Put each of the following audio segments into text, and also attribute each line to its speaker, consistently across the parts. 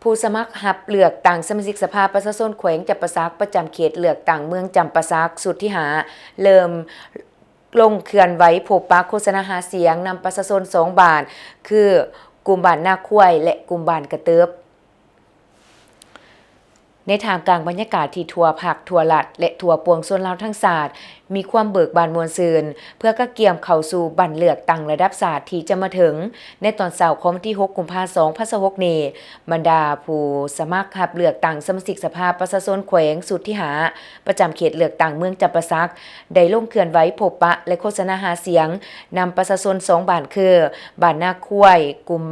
Speaker 1: ผู้สมัครรับเลือกตั้งสมาชิกสภาประชาชนแขวงจำปาสักประจำเขตเลือกตั้งเมืองจำปาสักสุดที่หาเริ่มลงเคลื่อนไหวพบปะโฆษณาหาเสียงนำประชาชน2บ้านคือกลุ่มบ้านนาคุ้ยและกลุ่มบ้านกระเติบในทางกลางบรรยากาศที่ทั่วภาคทั่วรัฐและทั่วปวงชนลาวทั้งศาสตร์มีความเบิกบานมวลซืนเพื่อกระเกียมเข้าสู่บันเลือกตั้งระดับศาสตร์ที่จะมาถึงในตอนเช้าของวันที่6กุมภาพันธ์2026นี้บรรดาผู้สมัครรับเลือกตั้งสมาชิกสภาประชาชนแขวงสุทธิหาประจำเขตเลือกตั้งเมืองจำปาสักได้ลงเคลื่อนไหวพบปะและโฆษณาหาเสียงนำประชาชน2บ้านคือบ้านนาคุ้ยกลุ่ม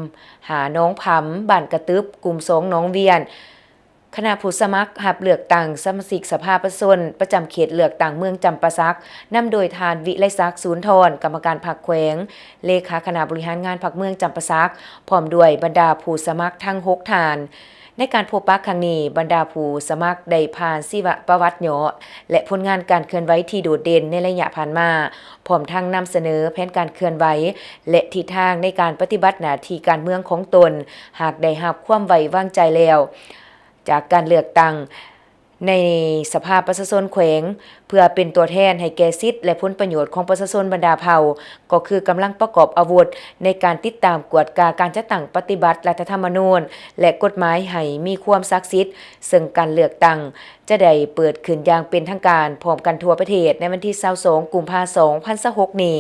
Speaker 1: หาน้องผำบ้านกระตึบกลุ่ม2น้องเวียนคณะผู้สมัครรับเลือกตั้งสมาชิกสภาประชาชนประจำเขตเลือกตั้งเมืองจำปาสักนำโดยทานวิไลศักดิ์ศูนย์ทรกรรมการพรรคแขวงเลขาคณะบริหารงานพรรคเมืองจำปาสักพร้อมด้วยบรรดาผู้สมัครทั้ง6ท่านในการพบปะครั้งนี้บรรดาผู้สมัครได้ผ่านชีวประวัติย่อและผลงานการเคลื่อนไหวที่โดดเด่นในระยะผ่านมาพร้อมทั้งนำเสนอแผนการเคลื่อนไหวและทิศทางในการปฏิบัติหน้าที่การเมืองของตนหากได้รับความไว้วางใจแล้วจากการเลือกตั้งในสภาประชาชนแขวงเพื่อเป็นตัวแทนให้แก่สิทธิและผลประโยชน์ของประชาชนบรรดาเผ่าก็คือกำลังประกอบอาวุธในการติดตามกวดกาการจัดตั้งปฏิบัติรัฐธรรมนูญและกฎหมายให้มีความศักดิ์สิทธิ์ซึ่งการเลือกตั้งจะได้เปิดขึ้นอย่างเป็นทางการพร้อมกันทั่วประเทศในวันที่22กุมภาพันธ์2026นี้